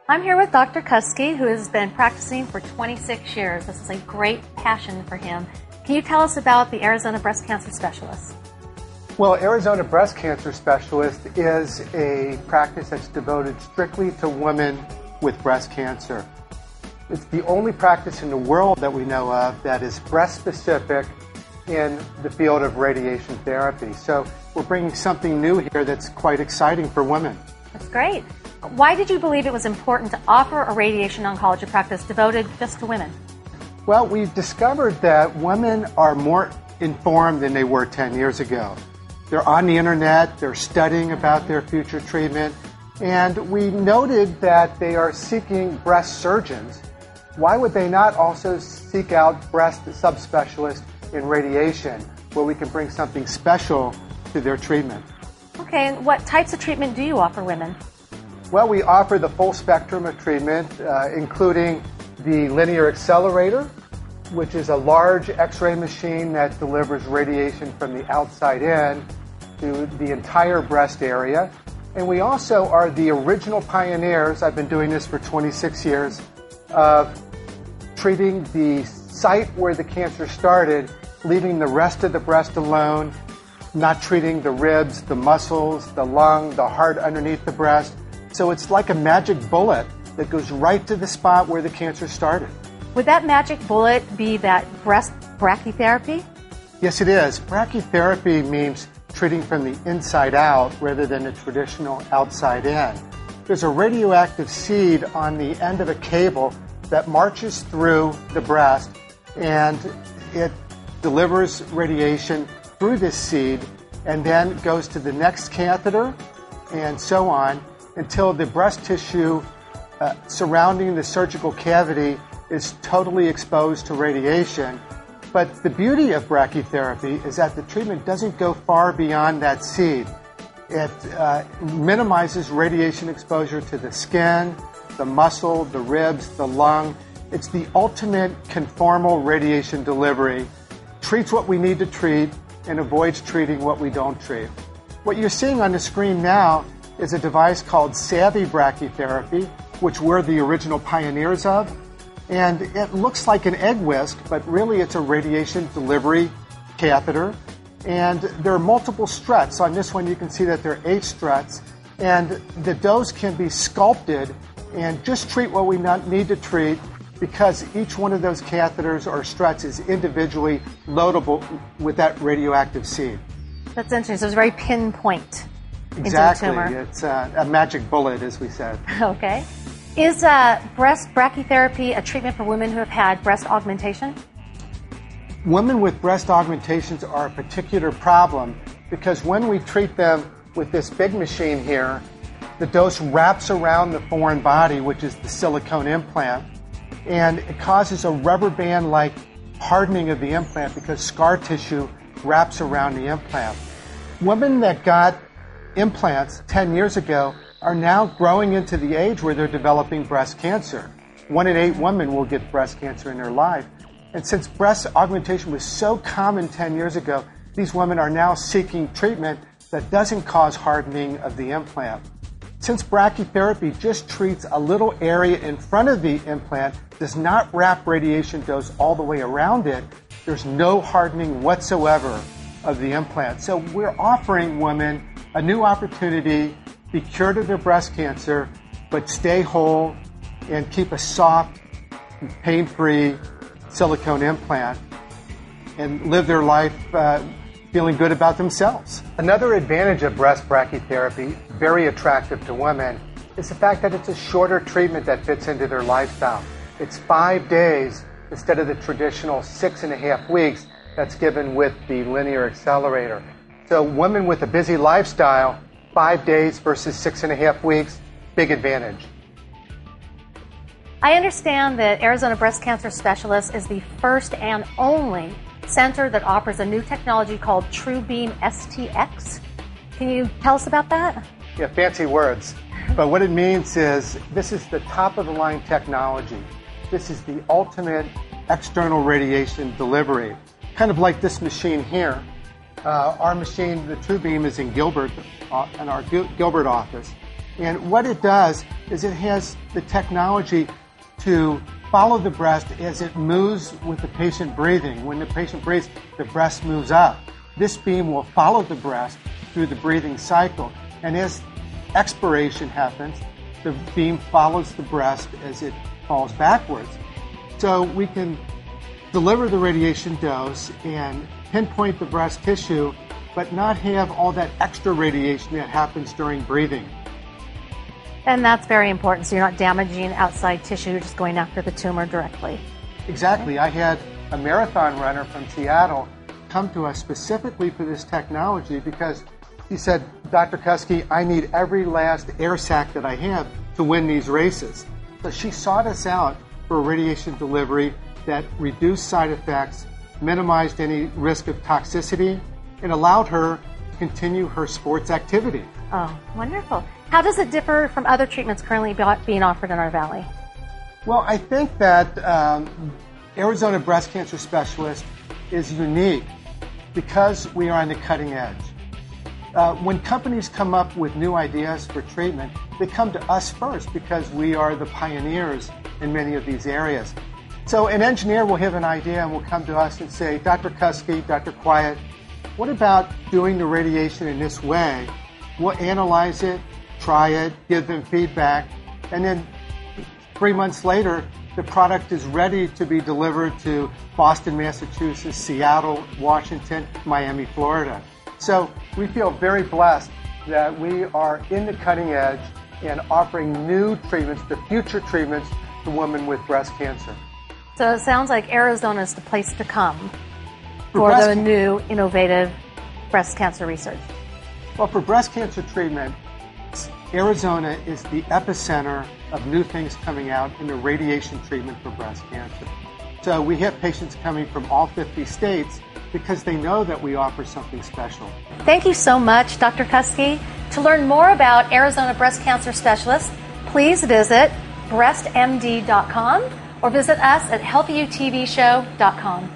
I'm here with Dr. Kuski, who has been practicing for 26 years. This is a great passion for him. Can you tell us about the Arizona Breast Cancer Specialist? Well, Arizona Breast Cancer Specialist is a practice that's devoted strictly to women with breast cancer. It's the only practice in the world that we know of that is breast-specific in the field of radiation therapy. So we're bringing something new here that's quite exciting for women. That's great. Why did you believe it was important to offer a radiation oncology practice devoted just to women? Well, we've discovered that women are more informed than they were 10 years ago. They're on the internet, they're studying about their future treatment, and we noted that they are seeking breast surgeons. Why would they not also seek out breast subspecialists in radiation, where we can bring something special to their treatment? Okay, and what types of treatment do you offer women? Well, we offer the full spectrum of treatment, including the linear accelerator, which is a large X-ray machine that delivers radiation from the outside in to the entire breast area. And we also are the original pioneers, I've been doing this for 26 years, of treating the site where the cancer started, leaving the rest of the breast alone, not treating the ribs, the muscles, the lung, the heart underneath the breast. So it's like a magic bullet that goes right to the spot where the cancer started. Would that magic bullet be that breast brachytherapy? Yes, it is. Brachytherapy means treating from the inside out rather than the traditional outside in. There's a radioactive seed on the end of a cable that marches through the breast, and it delivers radiation through this seed and then goes to the next catheter and so on until the breast tissue surrounding the surgical cavity is totally exposed to radiation. But the beauty of brachytherapy is that the treatment doesn't go far beyond that seed. It minimizes radiation exposure to the skin, the muscle, the ribs, the lung. It's the ultimate conformal radiation delivery. Treats what we need to treat and avoids treating what we don't treat. What you're seeing on the screen now is a device called Savvy Brachytherapy, which we're the original pioneers of. And it looks like an egg whisk, but really it's a radiation delivery catheter. And there are multiple struts. On this one you can see that there are 8 struts. And the dose can be sculpted and just treat what we need to treat, because each one of those catheters or struts is individually loadable with that radioactive seed. That's interesting. So it's very pinpoint. Exactly. Into the tumor. It's a magic bullet, as we said. Okay. Is breast brachytherapy a treatment for women who have had breast augmentation? Women with breast augmentations are a particular problem because when we treat them with this big machine here, the dose wraps around the foreign body, which is the silicone implant, and it causes a rubber band-like hardening of the implant because scar tissue wraps around the implant. Women that got implants 10 years ago are now growing into the age where they're developing breast cancer. 1 in 8 women will get breast cancer in their life. And since breast augmentation was so common 10 years ago, these women are now seeking treatment that doesn't cause hardening of the implant. Since brachytherapy just treats a little area in front of the implant, does not wrap radiation dose all the way around it, there's no hardening whatsoever of the implant. So we're offering women a new opportunity to be cured of their breast cancer, but stay whole and keep a soft, pain-free silicone implant and live their life feeling good about themselves. Another advantage of breast brachytherapy, very attractive to women, is the fact that it's a shorter treatment that fits into their lifestyle. It's 5 days instead of the traditional 6.5 weeks that's given with the linear accelerator. So women with a busy lifestyle, 5 days versus 6.5 weeks, big advantage. I understand that Arizona Breast Cancer Specialist is the first and only center that offers a new technology called TrueBeam STX. Can you tell us about that? Yeah, fancy words. But what it means is this is the top-of-the-line technology. This is the ultimate external radiation delivery. Kind of like this machine here. Our machine, the TrueBeam, is in Gilbert, in our Gilbert office. And what it does is it has the technology to follow the breast as it moves with the patient breathing. When the patient breathes, the breast moves up. This beam will follow the breast through the breathing cycle. And as expiration happens, the beam follows the breast as it falls backwards. So we can deliver the radiation dose and pinpoint the breast tissue, but not have all that extra radiation that happens during breathing. And that's very important, so you're not damaging outside tissue, you're just going after the tumor directly. Exactly. I had a marathon runner from Seattle come to us specifically for this technology because he said, Dr. Kuske, I need every last air sac that I have to win these races. So she sought us out for radiation delivery that reduced side effects, minimized any risk of toxicity, and allowed her to continue her sports activity. Oh, wonderful. How does it differ from other treatments currently being offered in our valley? Well, I think that Arizona Breast Cancer Specialist is unique because we are on the cutting edge. When companies come up with new ideas for treatment, they come to us first because we are the pioneers in many of these areas. So an engineer will have an idea and will come to us and say, Dr. Kuske, Dr. Quiet, what about doing the radiation in this way? We'll analyze it, try it, give them feedback, and then 3 months later, the product is ready to be delivered to Boston, Massachusetts, Seattle, Washington, Miami, Florida. So we feel very blessed that we are in the cutting edge and offering new treatments, the future treatments to women with breast cancer. So it sounds like Arizona is the place to come for the new innovative breast cancer research. Well, for breast cancer treatment, Arizona is the epicenter of new things coming out in the radiation treatment for breast cancer. So we have patients coming from all 50 states because they know that we offer something special. Thank you so much, Dr. Kuske. To learn more about Arizona Breast Cancer Specialist, please visit breastmd.com or visit us at healthyutvshow.com.